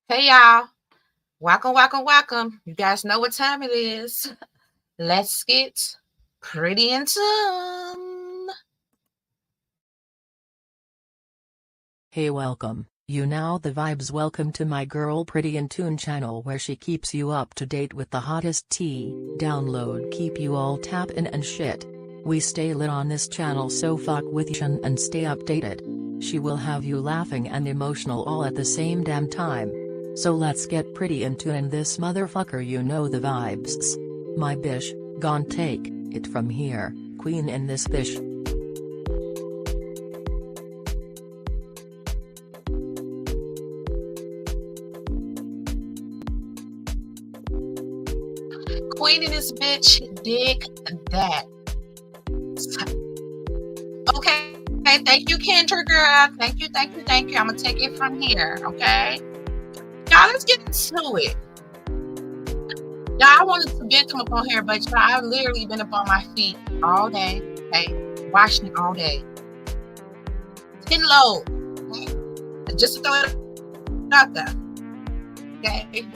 Hey y'all, welcome. You guys know what time it is. Let's get pretty into 'em. Hey, welcome, you know the vibes. Welcome to my girl Pretty in Tune channel, where she keeps you up to date with the hottest tea. Download, keep you all tappin' and shit. We stay lit on this channel, so fuck with you and stay updated. She will have you laughing and emotional all at the same damn time. So let's get pretty in tune this motherfucker, you know the vibes. My bish, gon' take it from here, queen in this bish. Queen in this bitch, dig that. Okay, thank you, Kendra girl. Thank you. I'm gonna take it from here, okay? Y'all, let's get into it. Y'all, I wanted to come up on here, but y'all, I've literally been up on my feet all day, okay? Watching all day. 10 low, okay? Just to throw it out there, okay?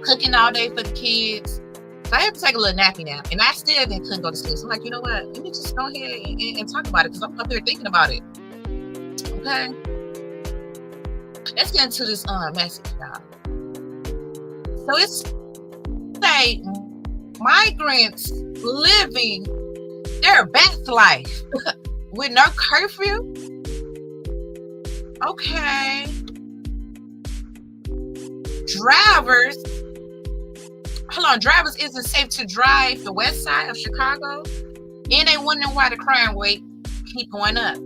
Cooking all day for the kids. So I had to take a little nappy now, and I still couldn't go to sleep. So I'm like, you know what? Let me just go ahead and talk about it, because I'm up here thinking about it. Okay? Let's get into this message, y'all. So it's say migrants living their best life with no curfew. Okay. Drivers isn't safe to drive the west side of Chicago, and they wondering why the crime rate keep going up.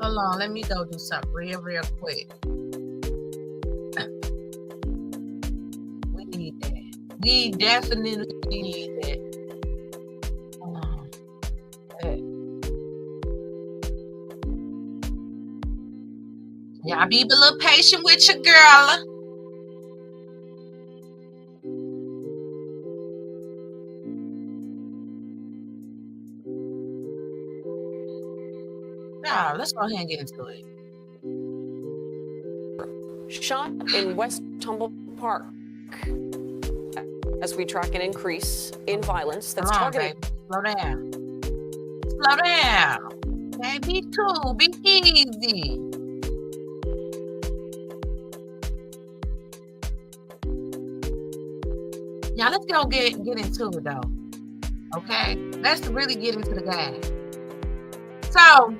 Hold on, let me go do something real quick. We need that. We definitely need that. Hold on. Y'all be a little patient with your girl. Let's go ahead and get into it. Shot in West Humboldt Park as we track an increase in violence that's targeting. Slow down. Okay, be cool, be easy. Now let's go get into it though. Okay, let's really get into the game. So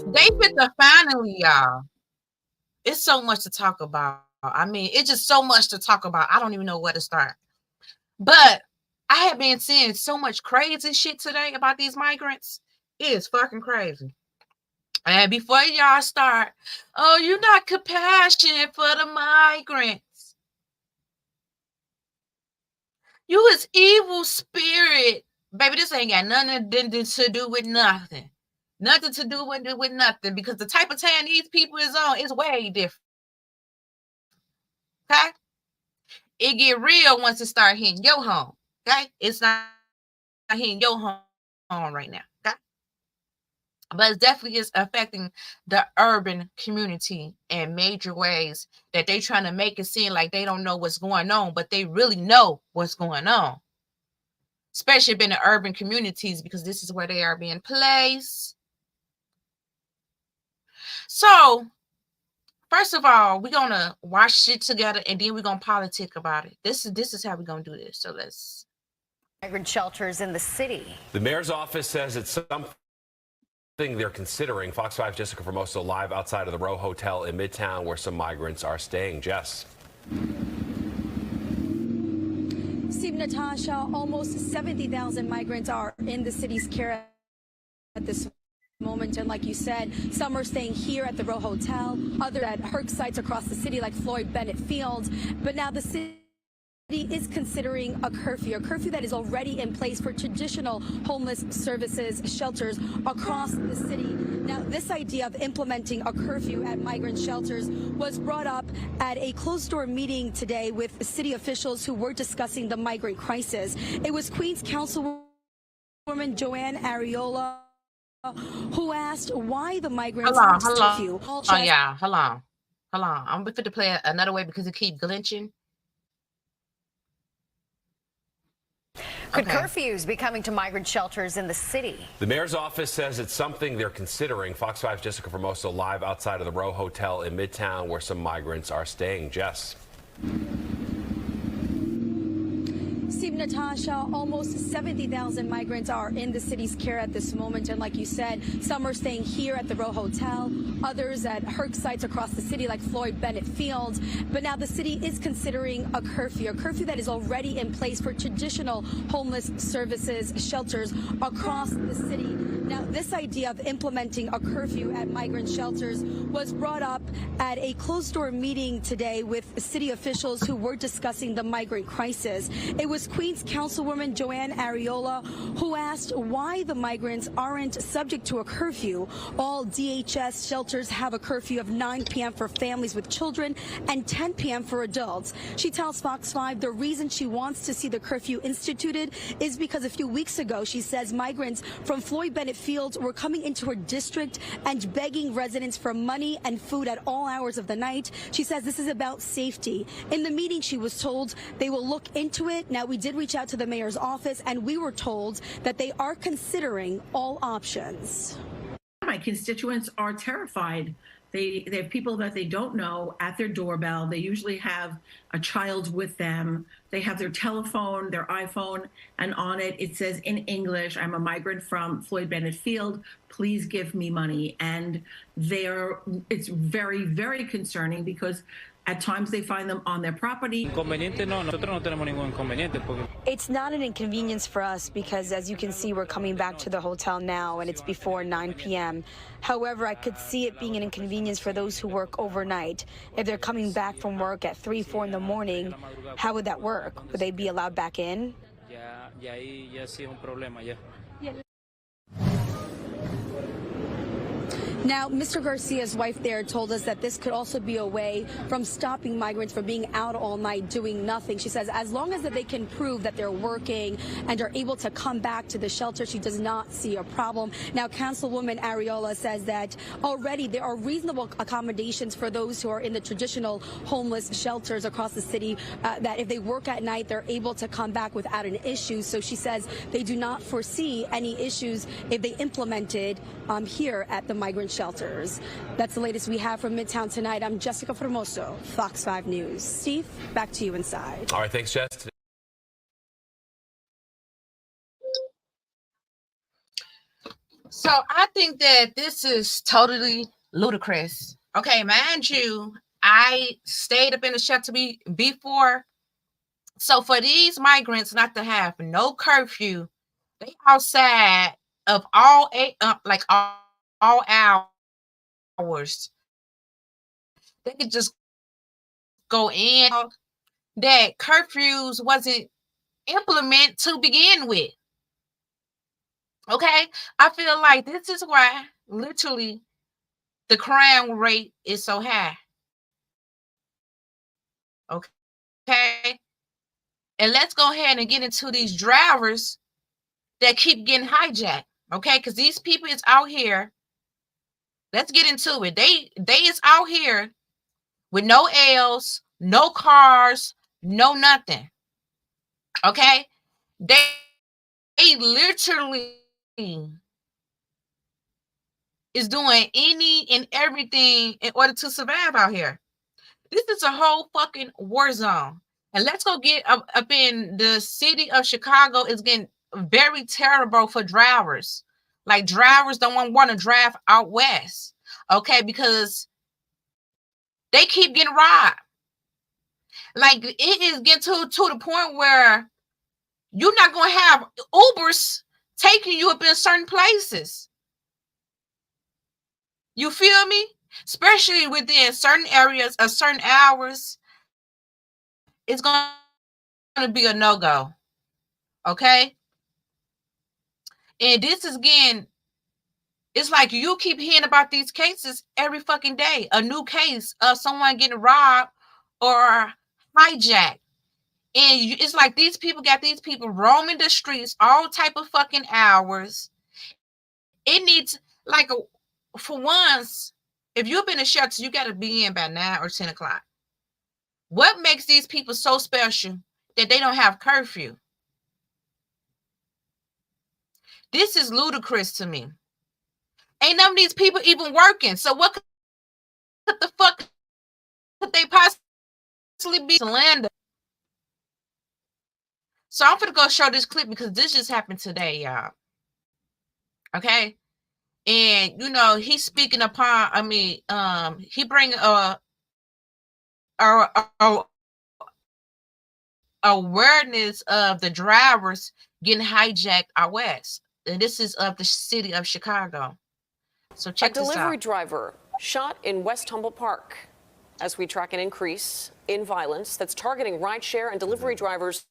they fit the finally, y'all. It's so much to talk about. I mean, it's just so much to talk about. I don't even know where to start. But I have been seeing so much crazy shit today about these migrants. It is fucking crazy. And before y'all start, oh, you're not compassionate for the migrants. You is evil spirit. Baby, this ain't got nothing to do with nothing. Nothing to do with nothing, because the type of tan these people is on is way different. Okay? It get real once it start hitting your home. Okay? It's not hitting your home right now. Okay? But it definitely is affecting the urban community in major ways that they trying to make it seem like they don't know what's going on, but they really know what's going on. Especially in the urban communities, because this is where they are being placed. So, first of all, we're going to watch shit together, and then we're going to politic about it. This is how we're going to do this. So let's... Migrant shelters in the city. The mayor's office says it's something they're considering. Fox 5's Jessica Formoso live outside of the Row Hotel in Midtown, where some migrants are staying. Jess. Steve, Natasha, almost 70,000 migrants are in the city's care at this moment, and like you said, some are staying here at the Row Hotel, others at Herc sites across the city like Floyd Bennett Field. But now the city is considering a curfew that is already in place for traditional homeless services shelters across the city. Now, this idea of implementing a curfew at migrant shelters was brought up at a closed-door meeting today with city officials who were discussing the migrant crisis. It was Queens Councilwoman Councilwoman Joanne Ariola, who asked why the migrants Hold on, aren't hold curfew. on, yeah, hold on. Hold on. I'm fit to play it another way because it keep glitching. Could Okay. curfews be coming to migrant shelters in the city? The mayor's office says it's something they're considering. Fox 5's Jessica Formoso live outside of the Row Hotel in Midtown where some migrants are staying. Jess. Steve, Natasha, almost 70,000 migrants are in the city's care at this moment. And like you said, some are staying here at the Row Hotel, others at HERC sites across the city like Floyd Bennett Field. But now the city is considering a curfew that is already in place for traditional homeless services shelters across the city. Now, this idea of implementing a curfew at migrant shelters was brought up at a closed-door meeting today with city officials who were discussing the migrant crisis. It was Queens Councilwoman Joanne Ariola who asked why the migrants aren't subject to a curfew. All DHS shelters have a curfew of 9 p.m. for families with children and 10 p.m. for adults. She tells Fox 5 the reason she wants to see the curfew instituted is because a few weeks ago, she says, migrants from Floyd Bennett Field were coming into her district and begging residents for money and food at all hours of the night. She says this is about safety. In the meeting, she was told they will look into it. Now, we did reach out to the mayor's office, and we were told that they are considering all options. My constituents are terrified. They have people that they don't know at their doorbell. They usually have a child with them. They have their telephone, their iPhone, and on it, it says in English, I'm a migrant from Floyd Bennett Field. Please give me money. And it's very, very concerning because at times they find them on their property. It's not an inconvenience for us because, as you can see, we're coming back to the hotel now and it's before 9 p.m. However, I could see it being an inconvenience for those who work overnight. If they're coming back from work at 3, 4 in the morning, how would that work? Would they be allowed back in? Now, Mr. Garcia's wife there told us that this could also be a way from stopping migrants from being out all night doing nothing. She says as long as that they can prove that they're working and are able to come back to the shelter, she does not see a problem. Now, Councilwoman Ariola says that already there are reasonable accommodations for those who are in the traditional homeless shelters across the city, that if they work at night, they're able to come back without an issue. So she says they do not foresee any issues if they implemented here at the migrant shelters. That's the latest we have from Midtown tonight. I'm Jessica Formoso, Fox 5 News. Steve, back to you inside. All right, thanks, Jess. So I think that this is totally ludicrous. Okay, mind you, I stayed up in the shelter before. So for these migrants not to have no curfew, they outside of all hours. They could just go in. That curfews wasn't implemented to begin with. Okay, I feel like this is why literally the crime rate is so high. Okay, and let's go ahead and get into these drivers that keep getting hijacked. Okay, because these people is out here. Let's get into it. They is out here with no L's, no cars, no nothing. Okay, they literally is doing any and everything in order to survive out here. This is a whole fucking war zone. And let's go get up in the city of Chicago. Is getting very terrible for drivers. Like drivers don't want to drive out west. Okay, because they keep getting robbed. Like it is getting to the point where you're not going to have Ubers taking you up in certain places. You feel me? Especially within certain areas of certain hours, it's going to be a no-go. Okay? And this is, again, it's like you keep hearing about these cases every fucking day. A new case of someone getting robbed or hijacked. And it's like these people got these people roaming the streets all type of fucking hours. It needs, like, for once, if you've been in shelter, you got to be in by 9 or 10 o'clock. What makes these people so special that they don't have curfew? This is ludicrous to me. Ain't none of these people even working. So what the fuck could they possibly be? Land. So I'm gonna go show this clip because this just happened today, y'all. Okay, and you know he's speaking upon. I mean, he bring a awareness of the drivers getting hijacked out west, and this is of the city of Chicago. So check this out. A delivery driver shot in West Humboldt Park as we track an increase in violence that's targeting rideshare and delivery drivers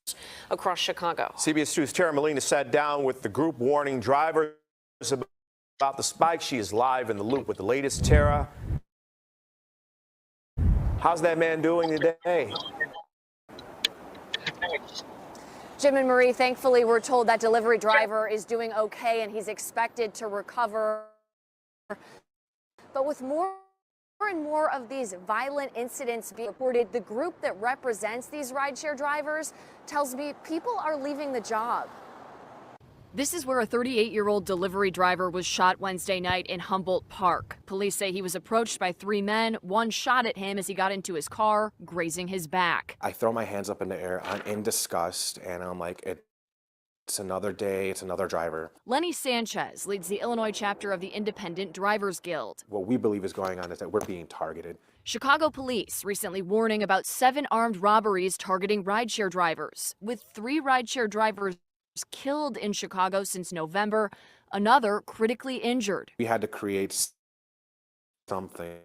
across Chicago. CBS 2's Tara Molina sat down with the group warning drivers about the spike. She is live in the loop with the latest. Tara, how's that man doing today? Jim and Marie, thankfully, we're told that delivery driver is doing okay and he's expected to recover. But with more and more of these violent incidents being reported, the group that represents these rideshare drivers tells me people are leaving the job. This is where a 38-year-old delivery driver was shot Wednesday night in Humboldt Park. Police say he was approached by 3 men. One shot at him as he got into his car, grazing his back. I throw my hands up in the air. I'm in disgust, and I'm like, it's another day, it's another driver. Lenny Sanchez leads the Illinois chapter of the Independent Drivers Guild. What we believe is going on is that we're being targeted. Chicago police recently warning about 7 armed robberies targeting rideshare drivers, with 3 rideshare drivers killed in Chicago since November, another critically injured. We had to create something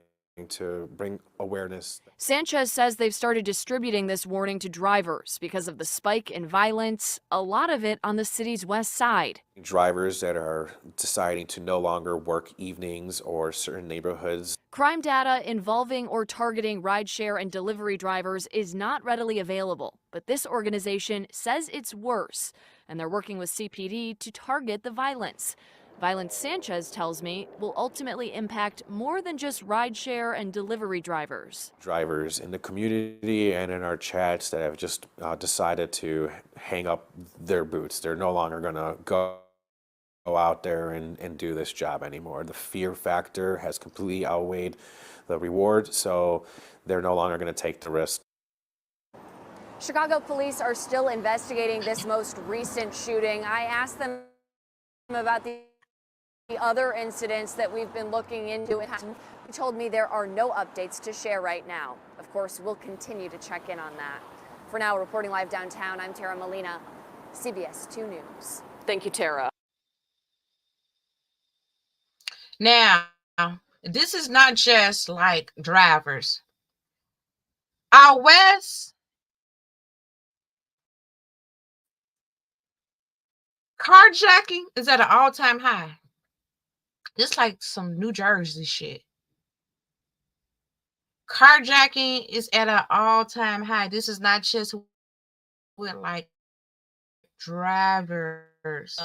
to bring awareness. Sanchez says they've started distributing this warning to drivers because of the spike in violence, a lot of it on the city's west side. Drivers that are deciding to no longer work evenings or certain neighborhoods. Crime data involving or targeting rideshare and delivery drivers is not readily available, but this organization says it's worse, and they're working with CPD to target the violence. Violence, Sanchez tells me, will ultimately impact more than just rideshare and delivery drivers. Drivers in the community and in our chats that have just decided to hang up their boots. They're no longer going to go out there and do this job anymore. The fear factor has completely outweighed the reward, so they're no longer going to take the risk. Chicago police are still investigating this most recent shooting. I asked them about the other incidents that we've been looking into. He told me there are no updates to share right now. Of course, we'll continue to check in on that. For now, reporting live downtown, I'm Tara Molina, CBS 2 News. Thank you, Tara. Now, this is not just like drivers. Out west, carjacking is at an all-time high. Just like some New Jersey shit. Carjacking is at an all-time high. This is not just with like drivers.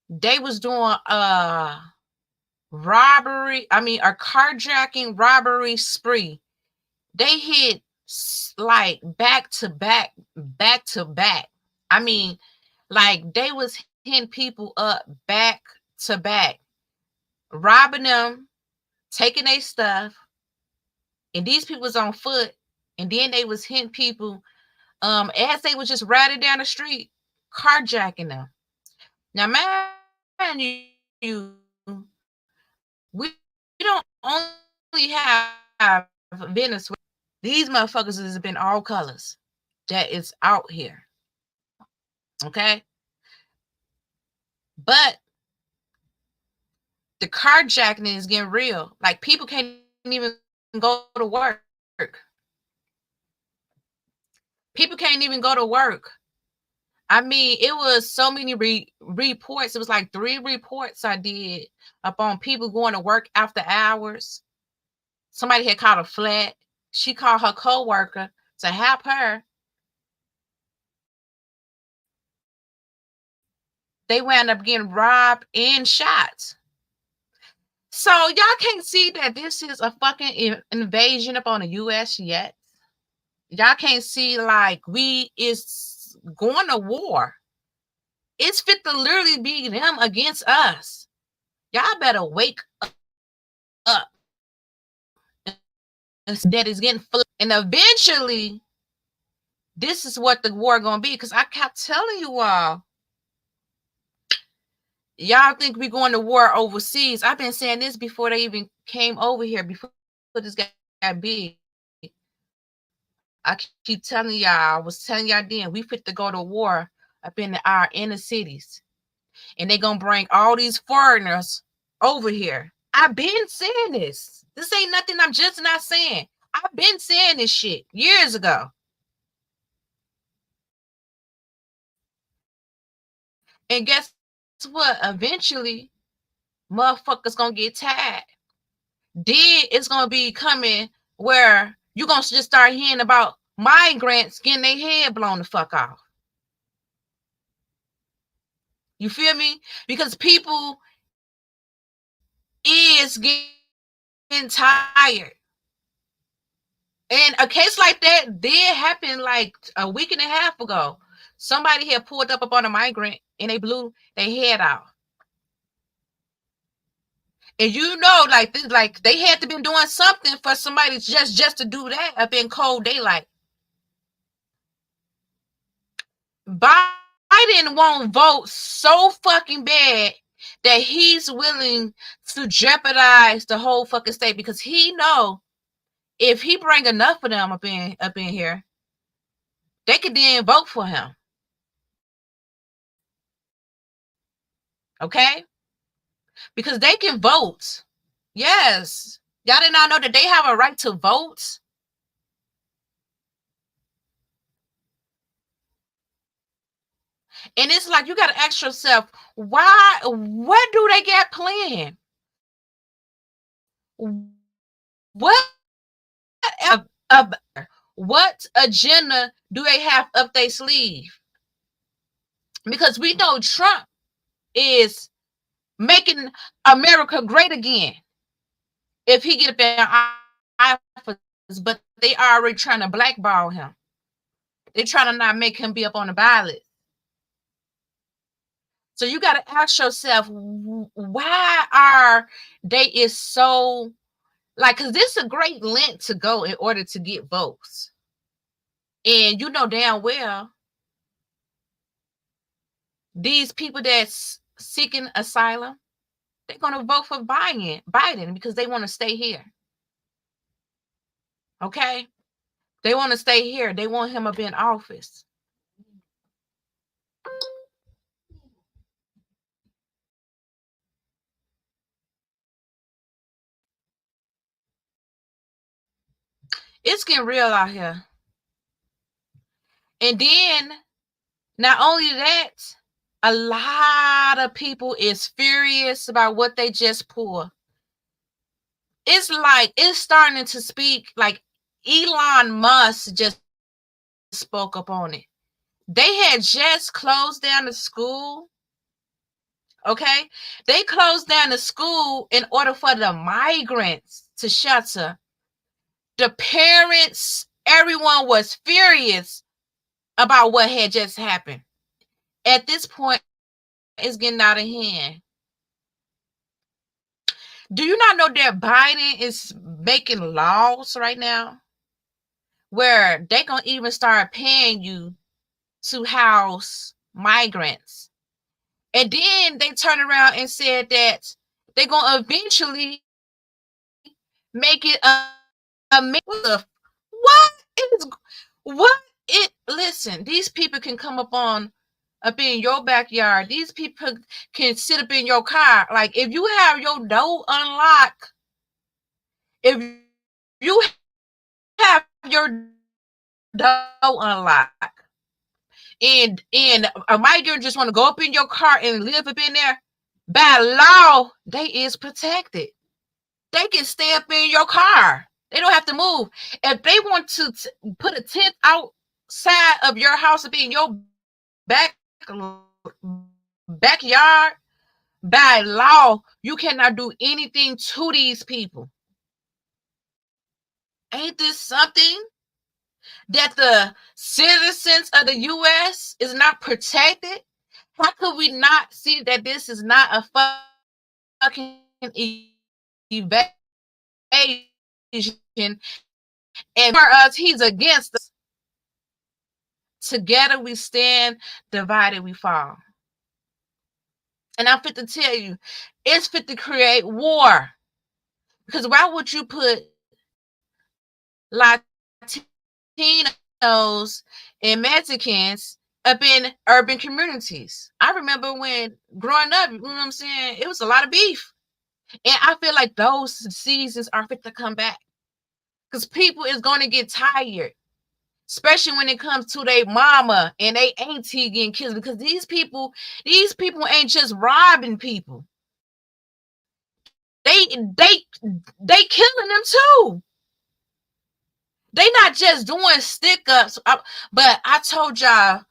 They was doing a carjacking robbery spree. They hit like back to back. I mean, like they was hitting people up back to back, robbing them, taking their stuff, and these people was on foot, and then they was hitting people as they was just riding down the street, carjacking them. Now, man, you we don't only have Venezuela. These motherfuckers has been all colors that is out here. Okay? But the carjacking is getting real. Like people can't even go to work. People can't even go to work. I mean, it was so many reports. It was like 3 reports I did up on people going to work after hours. Somebody had caught a flat. She called her coworker to help her, they wound up getting robbed and shot. So y'all can't see that this is a fucking invasion upon the U.S. yet. Y'all can't see like we is going to war. It's fit to literally be them against us. Y'all better wake up. That is getting full, and eventually, this is what the war gonna be. Because I kept telling you all, y'all think we going to war overseas. I've been saying this before they even came over here. Before this got big, I keep telling y'all. I was telling y'all then we fit to go to war up in our inner cities, and they gonna bring all these foreigners over here. I've been saying this. This ain't nothing I'm just not saying. I've been saying this shit years ago. And guess what? Eventually, motherfuckers gonna get tired. Then it's gonna be coming where you gonna just start hearing about migrants getting their head blown the fuck off. You feel me? Because people is getting tired. And a case like that did happen like a week and a half ago. Somebody had pulled up upon a migrant and they blew their head out. And you know, like this, like they had to been doing something for somebody just to do that up in cold daylight. Biden won't vote so fucking bad that he's willing to jeopardize the whole fucking state because he know if he bring enough of them up in here, they could then vote for him. Okay? Because they can vote. Yes. Y'all did not know that they have a right to vote. And it's like you got to ask yourself, why? What do they got planned? What what agenda do they have up their sleeve? Because we know Trump is making America great again. If he get up in office, but they already trying to blackball him. They trying to not make him be up on the ballot. So you got to ask yourself, why are they is so like? Because this is a great length to go in order to get votes, and you know damn well these people that's seeking asylum, they're gonna vote for Biden because they want to stay here. Okay, they want to stay here. They want him up in office. It's getting real out here. And then, not only that, a lot of people is furious about what they just pulled. It's like, it's starting to speak like Elon Musk just spoke up on it. They had just closed down the school. Okay? They closed down the school in order for the migrants to shelter. The parents, everyone was furious about what had just happened. At this point, it's getting out of hand. Do you not know that Biden is making laws right now where they gonna even start paying you to house migrants? And then they turn around and said that they're gonna eventually make it listen, these people can come up in your backyard. These people can sit up in your car. Like if you have your door unlocked, if you have your door unlocked, and a migrant just want to go up in your car and live up in there, by law, they is protected. They can stay up in your car. They don't have to move. If they want to put a tent outside of your house and be in your backyard, by law, you cannot do anything to these people. Ain't this something that the citizens of the U.S. is not protected? How could we not see that this is not a fucking invasion? And for us, he's against us. Together we stand, divided we fall. And I'm fit to tell you, it's fit to create war. Because why would you put Latinos and Mexicans up in urban communities? I remember when growing up, you know what I'm saying, it was a lot of beef. And I feel like those seasons are fit to come back. Because people is going to get tired. Especially when it comes to their mama and they auntie getting killed. Because these people ain't just robbing people. They killing them too. They not just doing stick-ups. But I told y'all,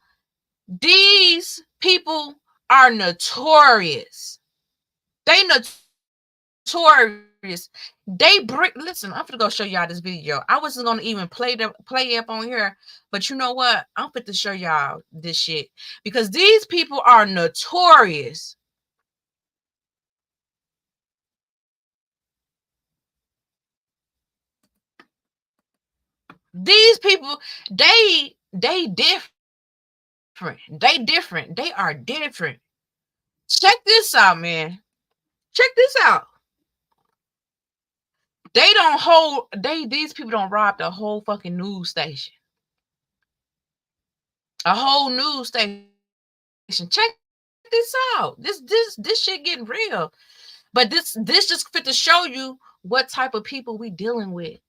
these people are notorious. They notorious. Listen, I'm gonna go show y'all this video. I wasn't gonna even play up on here, but you know what? I'm fit to show y'all this shit because these people are notorious. These people, they different. They different. They are different. Check this out, man. Check this out. These people don't rob the whole fucking news station. A whole news station. Check this out. This shit getting real. But this just fit to show you what type of people we dealing with.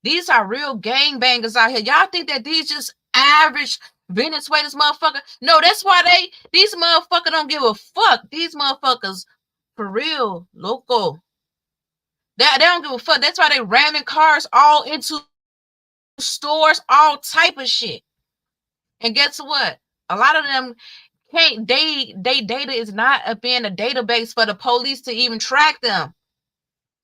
These are real gangbangers out here. Y'all think that these just average Venezuelans motherfucker? No, that's why these motherfuckers don't give a fuck. These motherfuckers for real, local. They don't give a fuck. That's why they ramming cars all into stores, all type of shit. And guess what? A lot of them can't. They data is not up in a database for the police to even track them.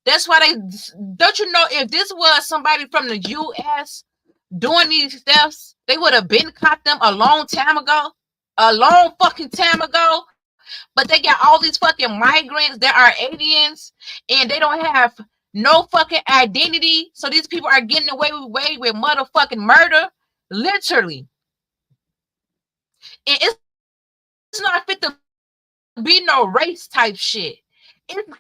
That's why don't you know, if this was somebody from the U.S. doing these thefts, they would have been caught them a long time ago. A long fucking time ago. But they got all these fucking migrants that are aliens and they don't have no fucking identity. So these people are getting away with motherfucking murder. Literally. And it's not fit to be no race type shit.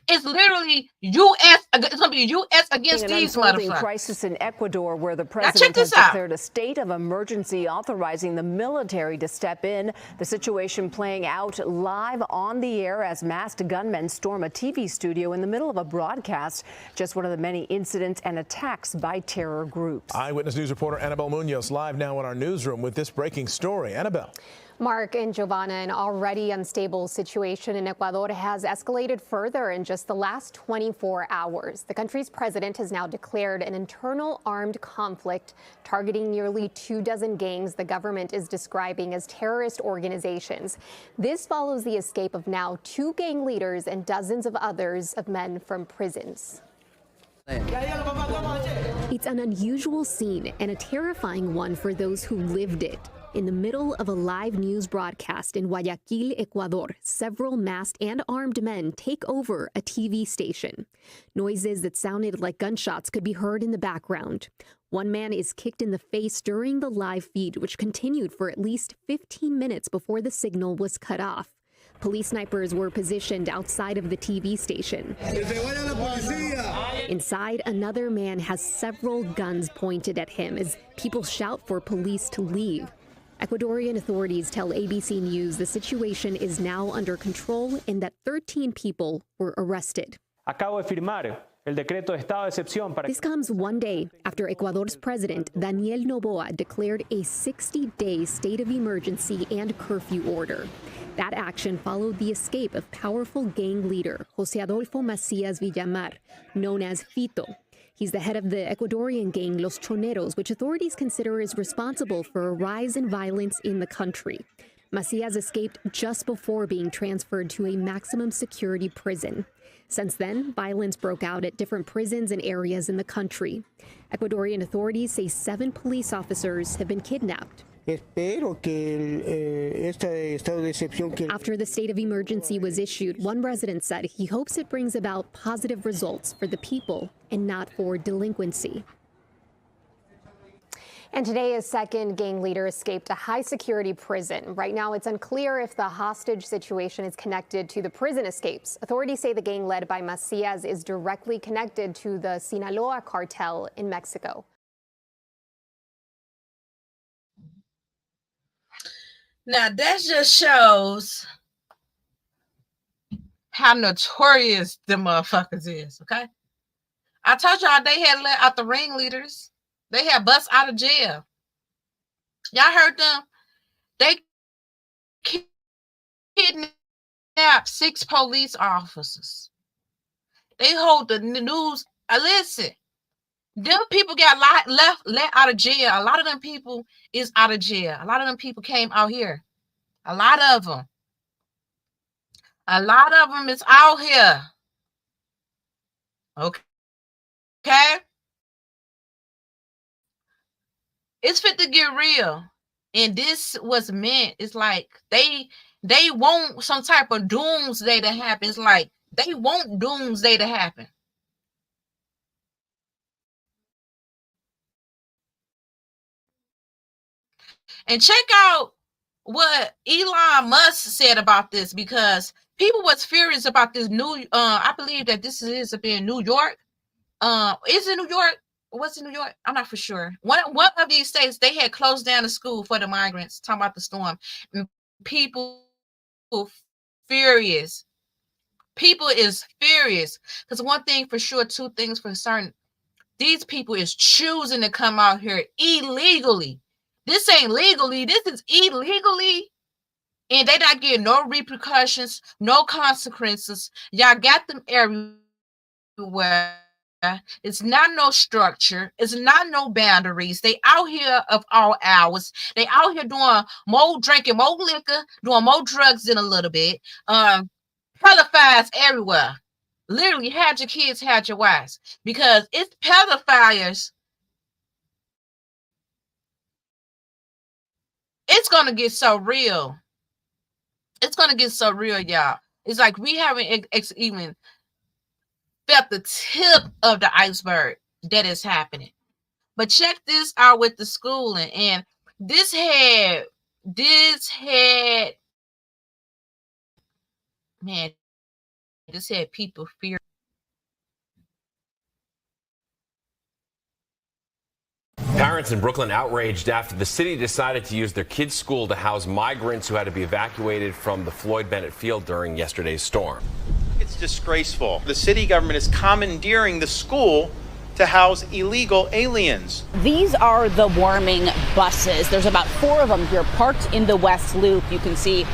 It's literally U.S. It's gonna be U.S. against these motherfuckers. Crisis in Ecuador, where the president has declared a state of emergency, authorizing the military to step in. The situation playing out live on the air as masked gunmen storm a TV studio in the middle of a broadcast. Just one of the many incidents and attacks by terror groups. Eyewitness News reporter Annabelle Munoz live now in our newsroom with this breaking story. Annabelle. Mark and Giovanna, an already unstable situation in Ecuador has escalated further in just the last 24 hours. The country's president has now declared an internal armed conflict targeting nearly 24 gangs the government is describing as terrorist organizations. This follows the escape of now 2 gang leaders and dozens of others of men from prisons. It's an unusual scene and a terrifying one for those who lived it. In the middle of a live news broadcast in Guayaquil, Ecuador, several masked and armed men take over a TV station. Noises that sounded like gunshots could be heard in the background. One man is kicked in the face during the live feed, which continued for at least 15 minutes before the signal was cut off. Police snipers were positioned outside of the TV station. Inside, another man has several guns pointed at him as people shout for police to leave. Ecuadorian authorities tell ABC News the situation is now under control and that 13 people were arrested. This comes one day after Ecuador's president, Daniel Noboa, declared a 60-day state of emergency and curfew order. That action followed the escape of powerful gang leader José Adolfo Macías Villamar, known as Fito. He's the head of the Ecuadorian gang Los Choneros, which authorities consider is responsible for a rise in violence in the country. Macias escaped just before being transferred to a maximum security prison. Since then, violence broke out at different prisons and areas in the country. Ecuadorian authorities say 7 police officers have been kidnapped. After the state of emergency was issued, one resident said he hopes it brings about positive results for the people and not for delinquency. And today, a second gang leader escaped a high-security prison. Right now, it's unclear if the hostage situation is connected to the prison escapes. Authorities say the gang led by Macias is directly connected to the Sinaloa cartel in Mexico. Now, that just shows how notorious the motherfuckers is, okay? I told y'all they had let out the ringleaders. They had bust out of jail. Y'all heard them? They kidnapped 6 police officers. They hold the news. Listen, them people got let out of jail. A lot of them people is out of jail. A lot of them people came out here. A lot of them. A lot of them is out here. Okay? It's fit to get real. And this was meant. It's like they want some type of doomsday to happen. It's like they want doomsday to happen. And check out what Elon Musk said about this, because people was furious about this new I believe that this is up in New York. Is it New York? What's in New York? I'm not for sure. One of these states, they had closed down the school for the migrants, talking about the storm. And people furious. People is furious. Because one thing for sure, 2 things for certain. These people is choosing to come out here illegally. This ain't legally. This is illegally. And they not getting no repercussions, no consequences. Y'all got them everywhere. It's not no structure. It's not no boundaries. They out here of all hours. They out here doing more drinking, more liquor, doing more drugs than a little bit. Pedophiles everywhere. Literally, had your kids, had your wives. Because it's pedophiles. It's going to get so real. It's going to get so real, y'all. It's like we haven't even felt the tip of the iceberg that is happening. But check this out with the schooling. And this had people fear. Parents in Brooklyn outraged after the city decided to use their kids' school to house migrants who had to be evacuated from the Floyd Bennett Field during yesterday's storm. It's disgraceful. The city government is commandeering the school to house illegal aliens. These are the warming buses. There's about 4 of them here parked in the West Loop. You can see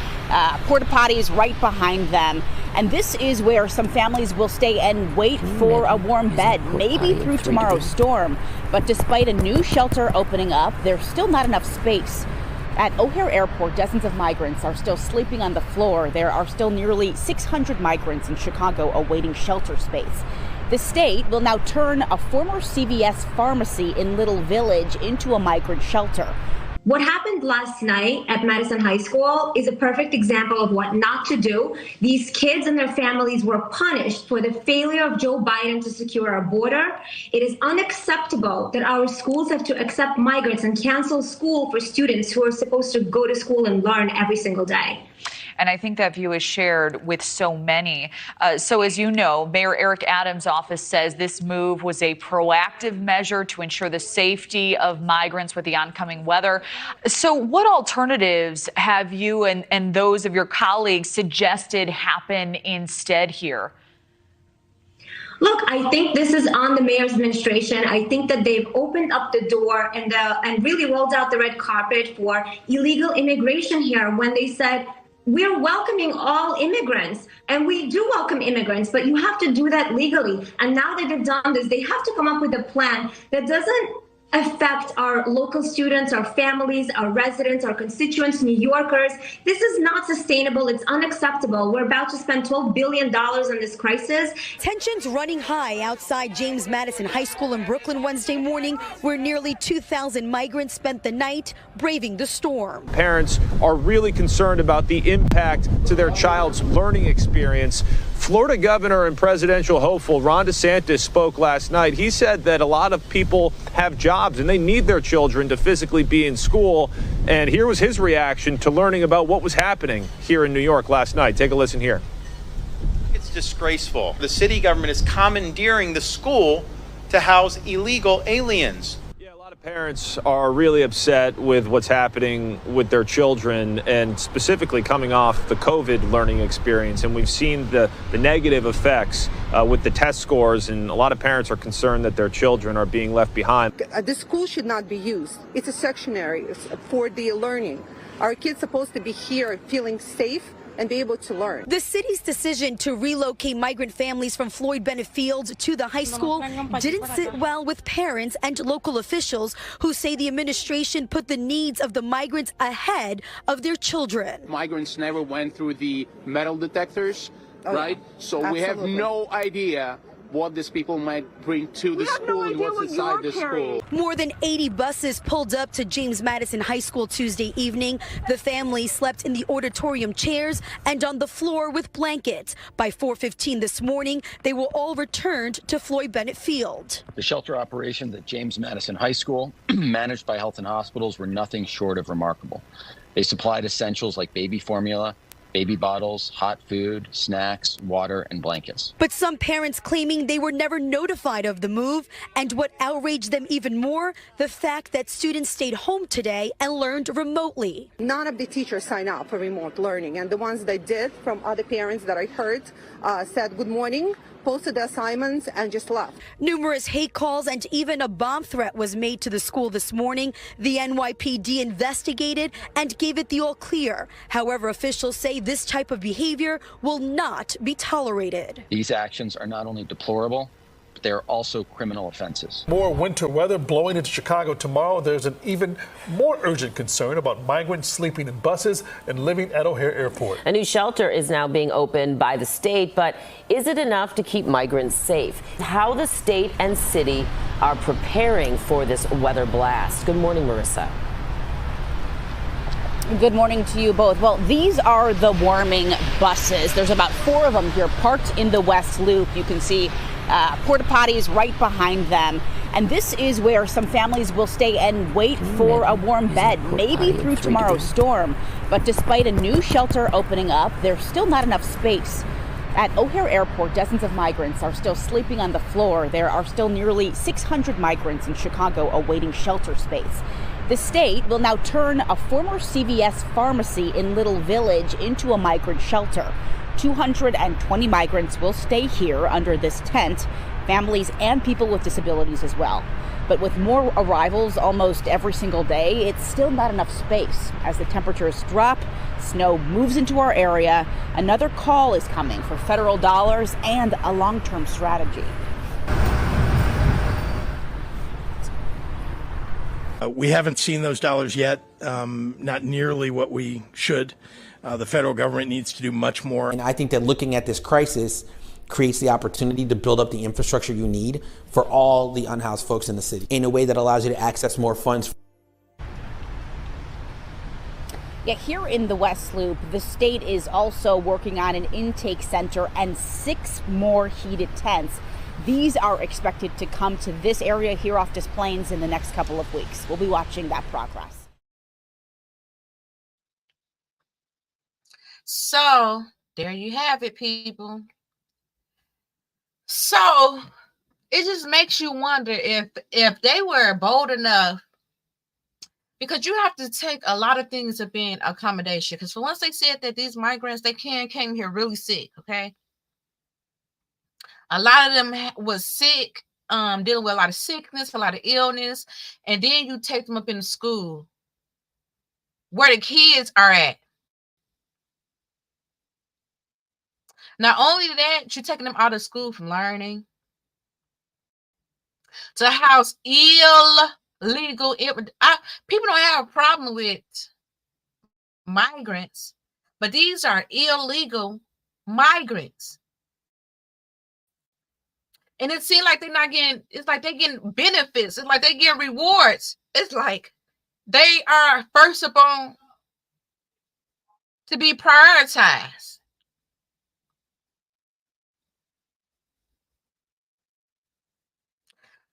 porta potties right behind them. And this is where some families will stay and wait for a warm bed, maybe through tomorrow's storm. But despite a new shelter opening up, there's still not enough space. At O'Hare Airport, dozens of migrants are still sleeping on the floor. There are still nearly 600 migrants in Chicago awaiting shelter space. The state will now turn a former CVS pharmacy in Little Village into a migrant shelter. What happened last night at Madison High School is a perfect example of what not to do. These kids and their families were punished for the failure of Joe Biden to secure our border. It is unacceptable that our schools have to accept migrants and cancel school for students who are supposed to go to school and learn every single day. And I think that view is shared with so many. So as you know, Mayor Eric Adams' office says this move was a proactive measure to ensure the safety of migrants with the oncoming weather. So what alternatives have you and those of your colleagues suggested happen instead here? Look, I think this is on the mayor's administration. I think that they've opened up the door and really rolled out the red carpet for illegal immigration here when they said we're welcoming all immigrants, and we do welcome immigrants, but you have to do that legally. And now that they've done this, they have to come up with a plan that doesn't affect our local students, our families, our residents, our constituents, New Yorkers. This is not sustainable. It's unacceptable. We're about to spend $12 billion on this crisis. Tensions running high outside James Madison High School in Brooklyn Wednesday morning, where nearly 2,000 migrants spent the night braving the storm. Parents are really concerned about the impact to their child's learning experience. Florida governor and presidential hopeful Ron DeSantis spoke last night. He said that a lot of people have jobs and they need their children to physically be in school. And here was his reaction to learning about what was happening here in New York last night. Take a listen here. It's disgraceful. The city government is commandeering the school to house illegal aliens. Parents are really upset with what's happening with their children, and specifically coming off the COVID learning experience. And we've seen the negative effects with the test scores, and a lot of parents are concerned that their children are being left behind. The school should not be used. It's a sectionary for the learning. Our kids supposed to be here feeling safe and be able to learn. The city's decision to relocate migrant families from Floyd Bennett Field to the high school didn't sit well with parents and local officials who say the administration put the needs of the migrants ahead of their children. Migrants never went through the metal detectors, right? So Absolutely. we have no idea what these people might bring to the school and what's inside the school. More than 80 buses pulled up to James Madison High School Tuesday evening. The family slept in the auditorium chairs and on the floor with blankets. By 4:15 this morning, they were all returned to Floyd Bennett Field. The shelter operations at James Madison High School, managed by Health and Hospitals, were nothing short of remarkable. They supplied essentials like baby formula, baby bottles, hot food, snacks, water, and blankets. But some parents claiming they were never notified of the move, and what outraged them even more, the fact that students stayed home today and learned remotely. None of the teachers signed up for remote learning, and the ones that did, from other parents that I heard, said good morning, posted the assignments, and just left. Numerous hate calls and even a bomb threat was made to the school this morning. The NYPD investigated and gave it the all clear. However, officials say this type of behavior will not be tolerated. These actions are not only deplorable, but they are also criminal offenses. More winter weather blowing into Chicago tomorrow. There's an even more urgent concern about migrants sleeping in buses and living at O'Hare Airport. A new shelter is now being opened by the state, but is it enough to keep migrants safe? How the state and city are preparing for this weather blast. Good morning, Marissa. Good morning to you both. Well, these are the warming buses. There's about 4 of them here parked in the West Loop. You can see porta potties right behind them. And this is where some families will stay and wait for a warm bed, maybe through tomorrow's storm. But despite a new shelter opening up, there's still not enough space. At O'Hare Airport, dozens of migrants are still sleeping on the floor. There are still nearly 600 migrants in Chicago awaiting shelter space. The state will now turn a former CVS pharmacy in Little Village into a migrant shelter. 220 migrants will stay here under this tent, families and people with disabilities as well. But with more arrivals almost every single day, it's still not enough space. As the temperatures drop, snow moves into our area, another call is coming for federal dollars and a long-term strategy. We haven't seen those dollars yet, not nearly what we should. The federal government needs to do much more. And I think that looking at this crisis creates the opportunity to build up the infrastructure you need for all the unhoused folks in the city in a way that allows you to access more funds. Yeah, here in the West Loop, the state is also working on an intake center and 6 more heated tents. These are expected to come to this area here off Des Plaines in the next couple of weeks. We'll be watching that progress. So there you have it, people. So it just makes you wonder if they were bold enough, because you have to take a lot of things to be in accommodation. Because for once they said that these migrants, they came here really sick, okay? A lot of them was sick, dealing with a lot of sickness, a lot of illness, and then you take them up in the school where the kids are at. Not only that, you're taking them out of school from learning to house illegal. People don't have a problem with migrants, but these are illegal migrants. And it seems like they're not getting, it's like they're getting benefits. It's like they're getting rewards. It's like they are first upon to be prioritized.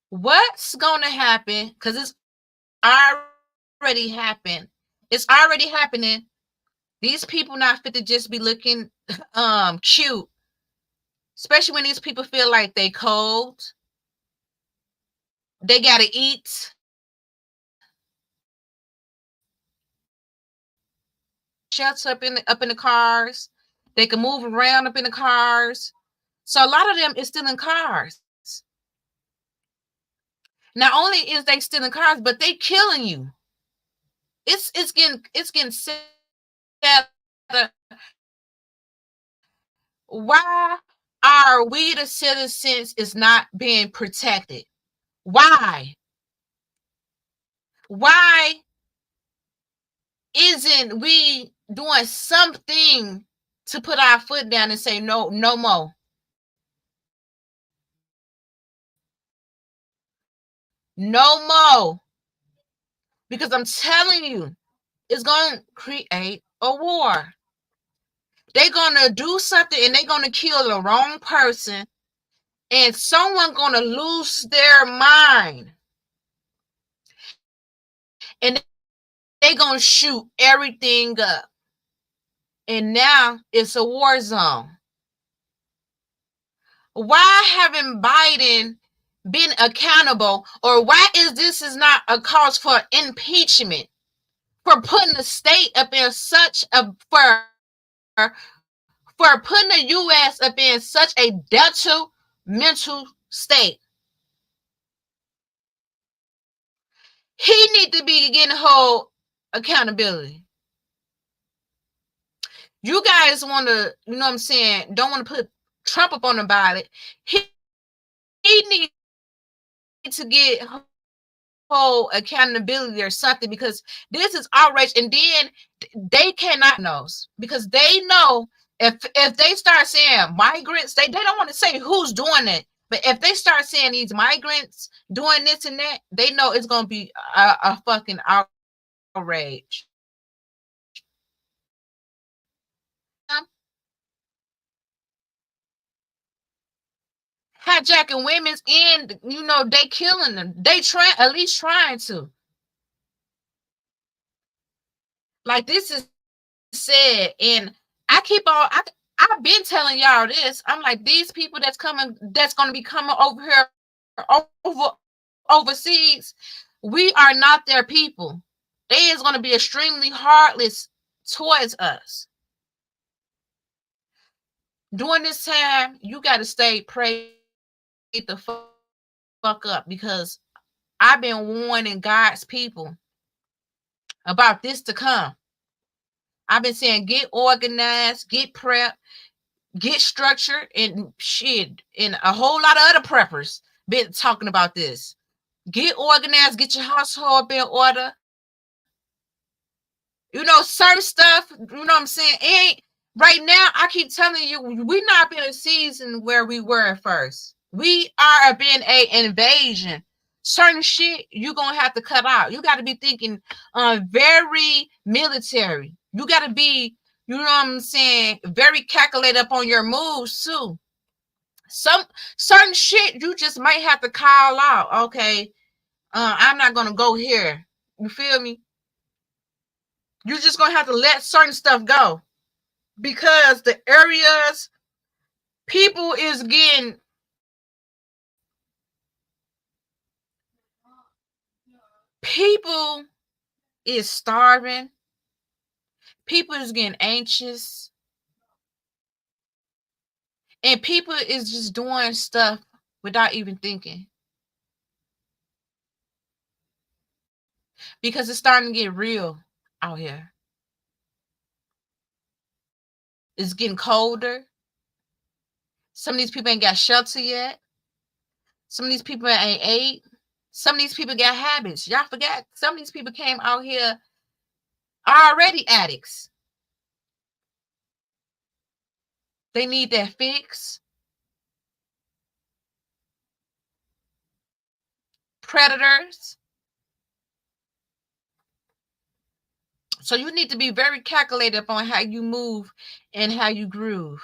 What's going to happen? Because it's already happened. It's already happening. These people not fit to just be looking cute, especially when these people feel like they cold. They gotta eat. Shelter up in the cars. They can move around up in the cars. So a lot of them is still in cars. Not only is they still in cars, but they killing you. It's getting sad. Why are we the citizens is not being protected? Why? Why isn't we doing something to put our foot down and say no, no more? No more. Because I'm telling you, it's going to create a war. They're going to do something and they're going to kill the wrong person, and someone going to lose their mind. And they're going to shoot everything up. And now it's a war zone. Why haven't Biden been accountable, or why this is not a cause for impeachment for putting the state up in such a for putting the U.S. up in such a detrimental state? He need to be getting whole accountability. You guys want to, you know what I'm saying, don't want to put Trump up on the ballot. He needs to get whole accountability or something, because this is outrage. And then they cannot know, because they know if they start saying migrants, they don't want to say who's doing it. But if they start saying these migrants doing this and that, they know it's going to be a fucking outrage. Hijacking women's, and they killing them. They at least trying to. Like, this is said, and I've been telling y'all this. I'm like, these people that's going to be coming over here overseas, we are not their people. They is going to be extremely heartless towards us. During this time, you got to stay prayed the fuck up, because I've been warning God's people about this to come. I've been saying, get organized, get prepped, get structured, and shit. And a whole lot of other preppers been talking about this. Get organized, get your household in order. Certain stuff, what I'm saying? Right now, I keep telling you, we're not in a season where we were at first. We are being an invasion. Certain shit you're gonna have to cut out. You got to be thinking very military. You got to be, you know what I'm saying, very calculated up on your moves too. Some certain shit you just might have to call out. Okay, I'm not gonna go here. You feel me? You're just gonna have to let certain stuff go, because the areas people is getting people is starving. People is getting anxious. And people is just doing stuff without even thinking. Because it's starting to get real out here. It's getting colder. Some of these people ain't got shelter yet. Some of these people ain't ate. Some of these people got habits. Y'all forgot some of these people came out here already addicts. They need that fix. Predators. So you need to be very calculated on how you move and how you groove.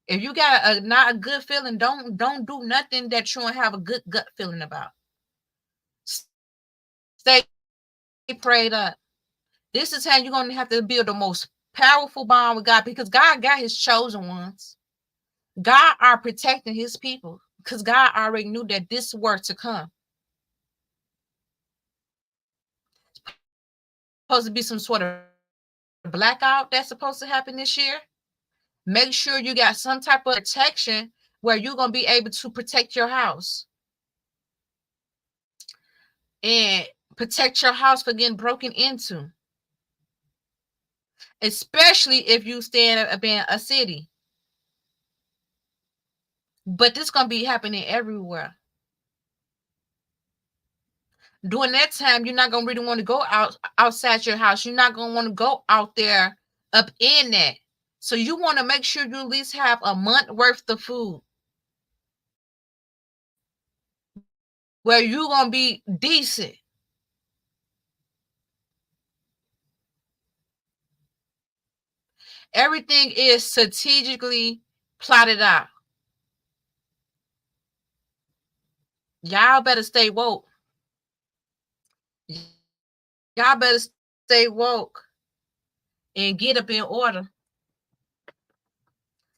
If you got not a good feeling, don't do nothing that you don't have a good gut feeling about. Stay prayed up. This is how you're going to have to build the most powerful bond with God, because God got his chosen ones. God are protecting his people because God already knew that this were to come. Supposed to be some sort of blackout that's supposed to happen this year. Make sure you got some type of protection where you're going to be able to protect your house and protect your house from getting broken into, especially if you stay in a city. But this is going to be happening everywhere. During that time, you're not going to really want to go outside your house. You're not going to want to go out there up in that. So you want to make sure you at least have a month worth of food where you're going to be decent. Everything is strategically plotted out. Y'all better stay woke. Y'all better stay woke and get up in order.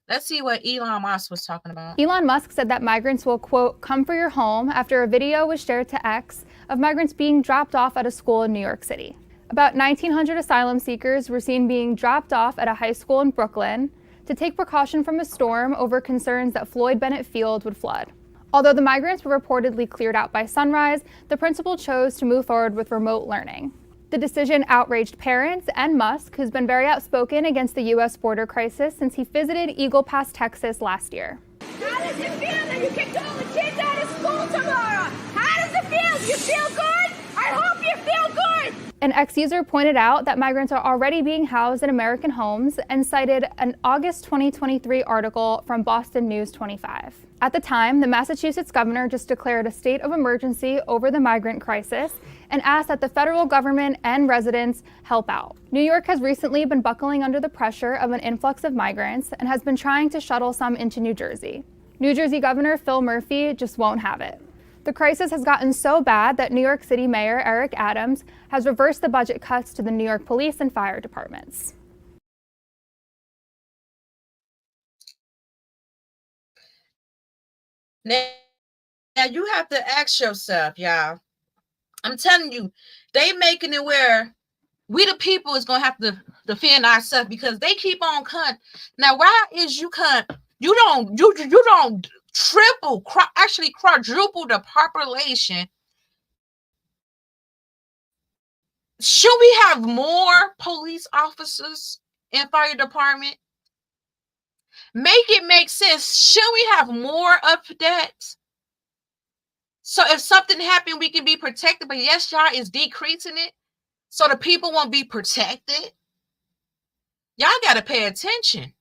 Let's see what Elon Musk was talking about. Elon Musk said that migrants will, quote, come for your home after a video was shared to X of migrants being dropped off at a school in New York City. About 1,900 asylum seekers were seen being dropped off at a high school in Brooklyn to take precaution from a storm over concerns that Floyd Bennett Field would flood. Although the migrants were reportedly cleared out by sunrise, the principal chose to move forward with remote learning. The decision outraged parents and Musk, who's been very outspoken against the U.S. border crisis since he visited Eagle Pass, Texas last year. How does it feel that you kicked all the kids out of school tomorrow? How does it feel? Do you feel good? I hope you feel good. An ex-user pointed out that migrants are already being housed in American homes and cited an August 2023 article from Boston News 25. At the time, the Massachusetts governor just declared a state of emergency over the migrant crisis and asked that the federal government and residents help out. New York has recently been buckling under the pressure of an influx of migrants and has been trying to shuttle some into New Jersey. New Jersey Governor Phil Murphy just won't have it. The crisis has gotten so bad that New York City Mayor Eric Adams has reversed the budget cuts to the New York police and fire departments. Now you have to ask yourself, y'all. I'm telling you, they making it where we the people is gonna have to defend ourselves because they keep on cutting. Now, why is you cut? You don't triple, actually quadruple the population. Should we have more police officers in fire department? Make it make sense. Should we have more of that? So if something happened, we can be protected. But yes, y'all is decreasing it. So the people won't be protected. Y'all got to pay attention.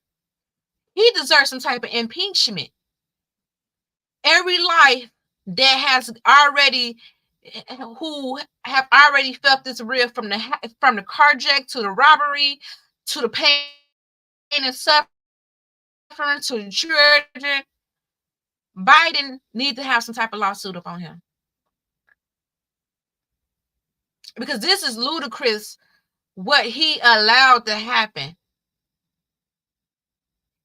He deserves some type of impeachment. Every life that has already, who have already felt this real from the carjack to the robbery to the pain and suffering to the children, Biden needs to have some type of lawsuit upon him. Because this is ludicrous what he allowed to happen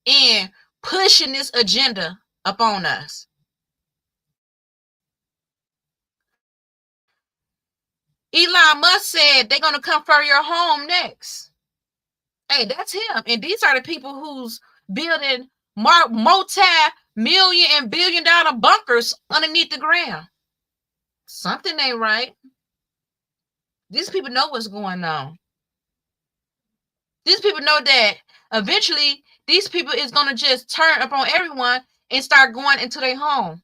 and pushing this agenda upon us. Elon Musk said they're going to come for your home next. Hey, that's him. And these are the people who's building multi-million and billion-dollar bunkers underneath the ground. Something ain't right. These people know what's going on. These people know that eventually these people is going to just turn upon everyone and start going into their home.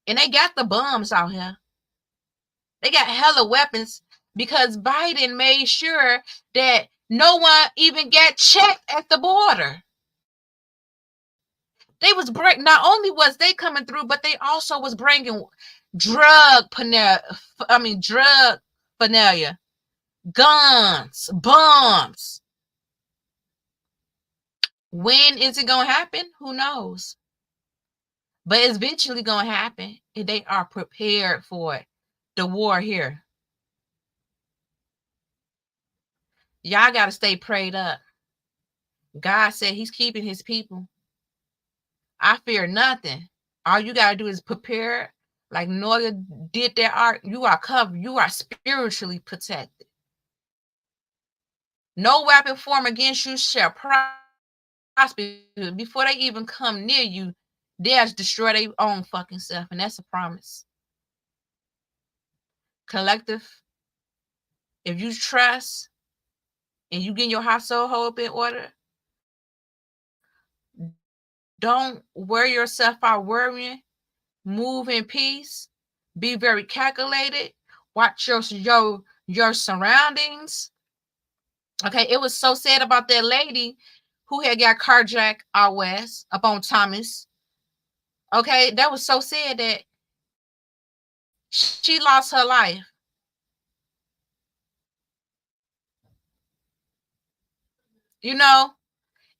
And they got the bombs out here. They got hella weapons because Biden made sure that no one even got checked at the border. They was not only was they coming through, but they also was bringing drug paraphernalia, guns, bombs. When is it gonna happen? Who knows? But it's eventually gonna happen, and they are prepared for it. The war here. Y'all gotta stay prayed up. God said He's keeping His people. I fear nothing. All you gotta do is prepare, like Noah did their art. You are covered. You are spiritually protected. No weapon formed against you shall prosper. Before they even come near you, they'll destroy their own fucking self, and that's a promise. Collective, if you trust and you get your household up in order, don't wear yourself out worrying. Move in peace. Be very calculated. Watch your surroundings. Okay, it was so sad about that lady who had got carjacked out west up on Thomas. Okay, that was so sad that she lost her life. You know,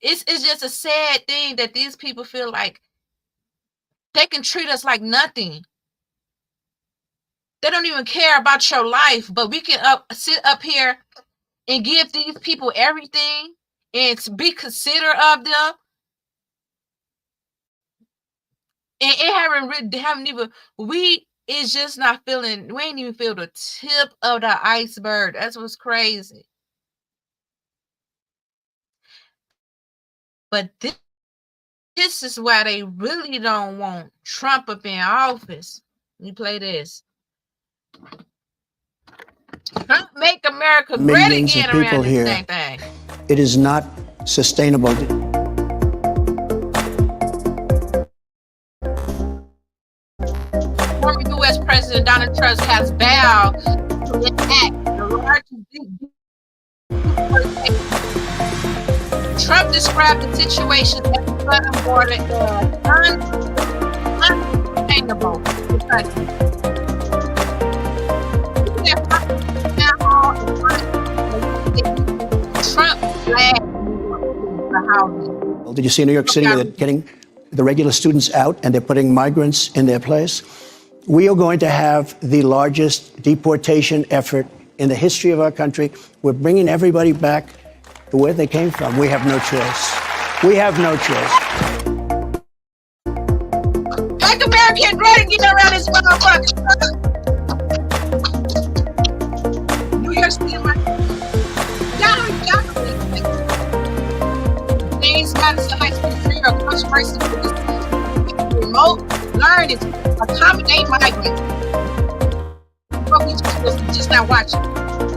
it's just a sad thing that these people feel like they can treat us like nothing. They don't even care about your life, but we can sit up here and give these people everything and be considerate of them. And it haven't even, we is just not feeling, we ain't even feel the tip of the iceberg. That's what's crazy. But this is why they really don't want Trump up in office. Let me play this. Trump make America great again around this dang thing. It is not sustainable. Former U.S. President Donald Trump has vowed to enact the largest. Trump described the situation at the southern border as unsustainable. Trump flagged the housing. Did you see New York City? They're getting the regular students out and they're putting migrants in their place. We are going to have the largest deportation effort in the history of our country. We're bringing everybody back to where they came from. We have no choice. We have no choice. Make America great again around this motherfucker. New York City, James Madison High School free of controversy for this remote learning to accommodate migrants. But we just not watching.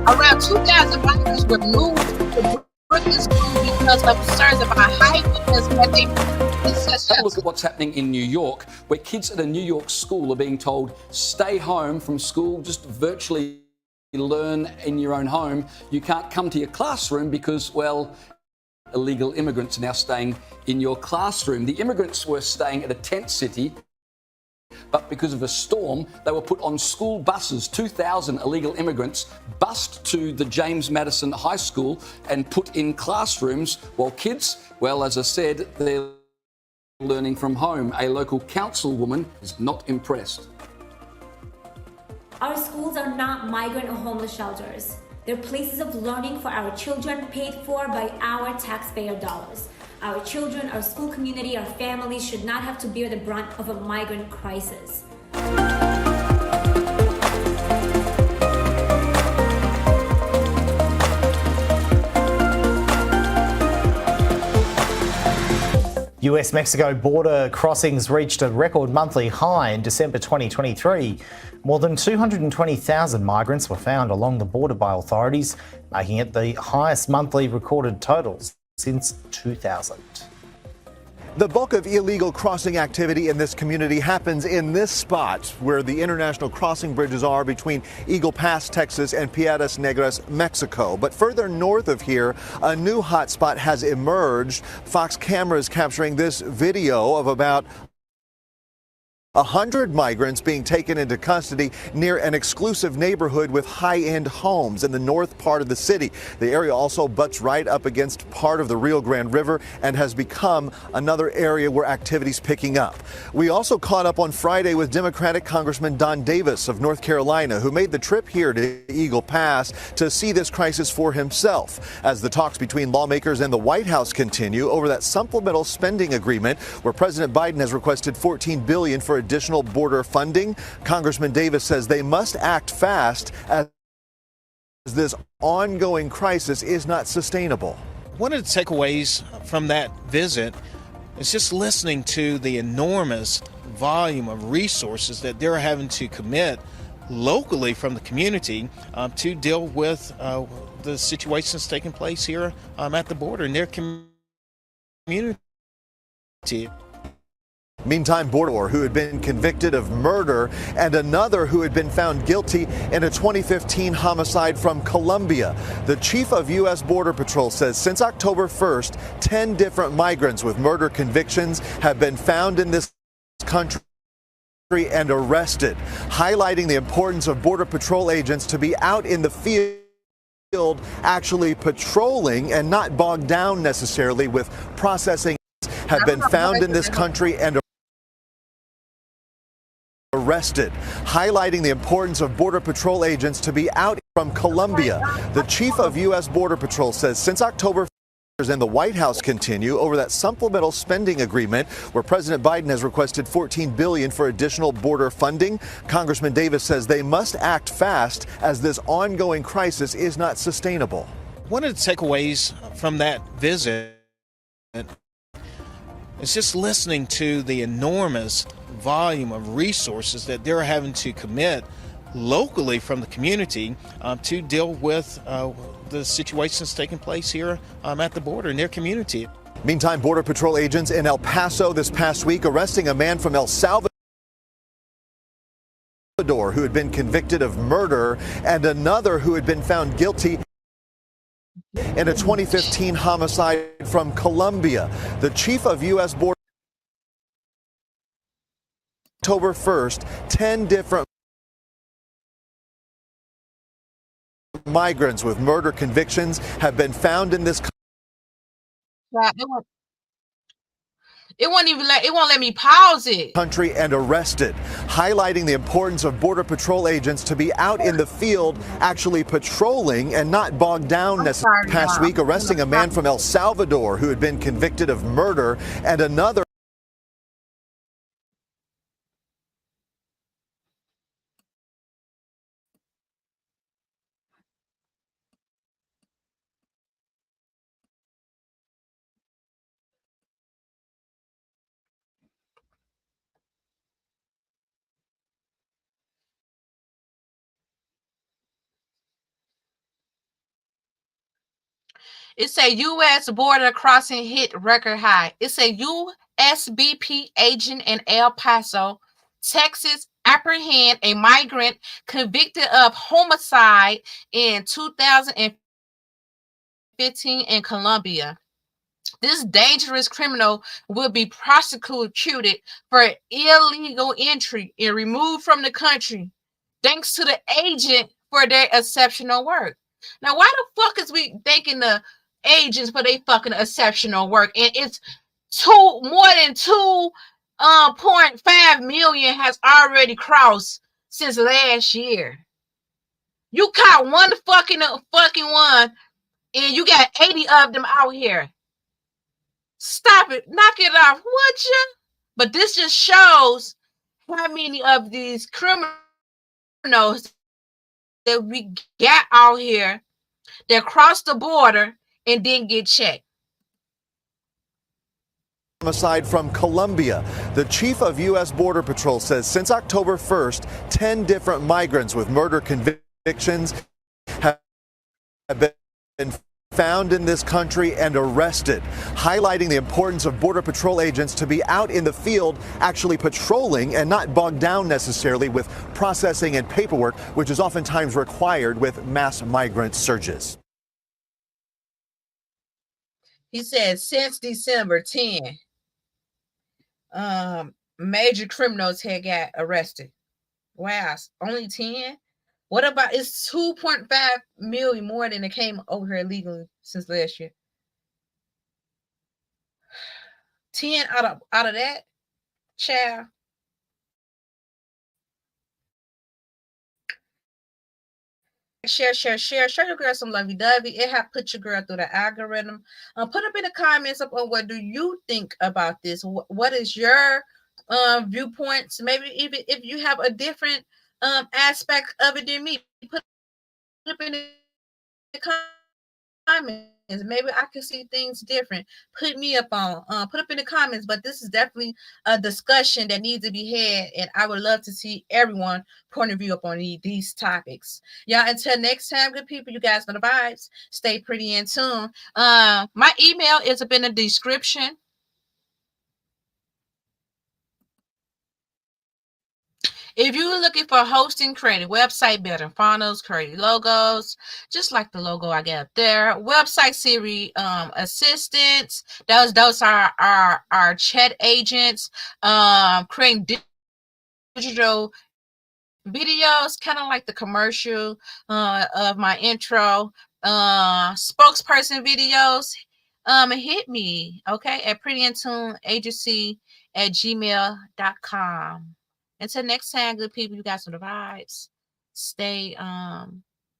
Around 2,000 migrants were moved to Brooklyn School because of concerns about high weakness that they. Have a look at what's happening in New York, where kids at a New York school are being told, stay home from school, just virtually learn in your own home. You can't come to your classroom because, well, illegal immigrants are now staying in your classroom. The immigrants were staying at a tent city, but because of a storm, they were put on school buses. 2,000 illegal immigrants bussed to the James Madison High School and put in classrooms, while kids, well, as I said, they're learning from home. A local councilwoman is not impressed. Our schools are not migrant or homeless shelters. They're places of learning for our children, paid for by our taxpayer dollars. Our children, our school community, our families should not have to bear the brunt of a migrant crisis. US-Mexico border crossings reached a record monthly high in December 2023. More than 220,000 migrants were found along the border by authorities, making it the highest monthly recorded totals since 2000. The bulk of illegal crossing activity in this community happens in this spot where the international crossing bridges are between Eagle Pass, Texas and Piedras Negras, Mexico. But further north of here, a new hotspot has emerged. Fox cameras capturing this video of about 100 migrants being taken into custody near an exclusive neighborhood with high-end homes in the north part of the city. The area also butts right up against part of the Rio Grande River and has become another area where activity's picking up. We also caught up on Friday with Democratic Congressman Don Davis of North Carolina, who made the trip here to Eagle Pass to see this crisis for himself as the talks between lawmakers and the White House continue over that supplemental spending agreement where President Biden has requested $14 billion for additional border funding. Congressman Davis says they must act fast as this ongoing crisis is not sustainable. One of the takeaways from that visit is just listening to the enormous volume of resources that they're having to commit locally from the community to deal with the situations taking place here at the border in their community. Meantime, Border, who had been convicted of murder, and another who had been found guilty in a 2015 homicide from Colombia. The chief of U.S. Border Patrol says since October 1st, 10 different migrants with murder convictions have been found in this country and arrested, highlighting the importance of Border Patrol agents to be out in the field actually patrolling and not bogged down necessarily with processing. Have been found in this country and arrested, highlighting the importance of Border Patrol agents to be out from Colombia. The chief of U.S. Border Patrol says since October 1st and the White House continue over that supplemental spending agreement where President Biden has requested $14 billion for additional border funding. Congressman Davis says they must act fast as this ongoing crisis is not sustainable. One of the takeaways from that visit is just listening to the enormous volume of resources that they're having to commit locally from the community to deal with the situations taking place here at the border in their community. Meantime, Border Patrol agents in El Paso this past week arresting a man from El Salvador who had been convicted of murder and another who had been found guilty in a 2015 homicide from Colombia. The chief of U.S. Border October 1st, 10 different migrants with murder convictions have been found in this it won't let me pause it. Country and arrested, highlighting the importance of Border Patrol agents to be out in the field actually patrolling and not bogged down necessarily. Past week arresting a man from El Salvador who had been convicted of murder and another It's a U.S. border crossing hit record high. It's a USBP agent in El Paso, Texas, apprehend a migrant convicted of homicide in 2015 in Colombia. This dangerous criminal will be prosecuted for illegal entry and removed from the country, thanks to the agent for their exceptional work. Now, why the fuck is we thanking the agents for their fucking exceptional work? And it's more than 2.5 million has already crossed since last year. You caught one fucking one, and you got 80 of them out here. Stop it, knock it off, would you? But this just shows how many of these criminals that we got out here that crossed the border and didn't get checked. Homicide from Colombia. The chief of U.S. Border Patrol says since October 1st, 10 different migrants with murder convictions have been found in this country and arrested, highlighting the importance of Border Patrol agents to be out in the field actually patrolling and not bogged down necessarily with processing and paperwork, which is oftentimes required with mass migrant surges. He said since December 10, major criminals had got arrested. Wow, only 10? What about it's 2.5 million more than it came over here illegally since last year? 10 out of that, child. Share your girl some lovey-dovey. It have put your girl through the algorithm. Put up in the comments up on what do you think about this. What is your viewpoints? Maybe even if you have a different aspect of it than me, put up in the comments. Maybe I can see things different. Put me up on put up in the comments. But this is definitely a discussion that needs to be had, and I would love to see everyone point of view up on these topics. Yeah, until next time, good people, you guys know the vibes. Stay pretty in tune. My email is up in the description. If you're looking for hosting, creating website building funnels, creating logos, just like the logo I got up there, website Siri assistants, those are our chat agents, creating digital videos, kind of like the commercial of my intro, spokesperson videos, hit me, okay, at prettyintuneagency@gmail.com. Until next time, good people, you got some vibes. Stay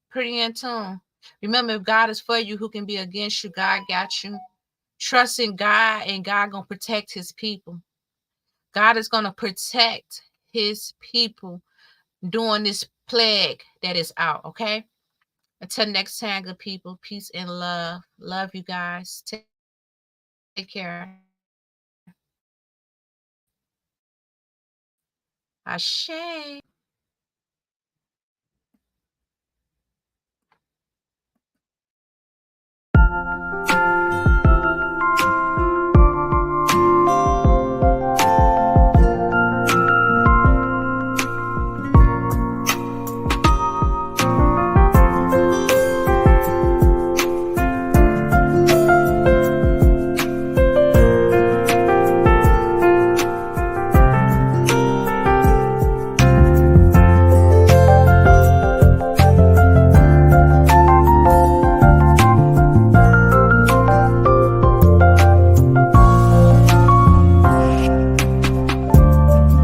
pretty in tune. Remember, if God is for you, who can be against you? God got you. Trust in God, and God gonna protect his people. God is gonna protect his people during this plague that is out, okay? Until next time, good people, peace and love. Love you guys. Take care. Ashe.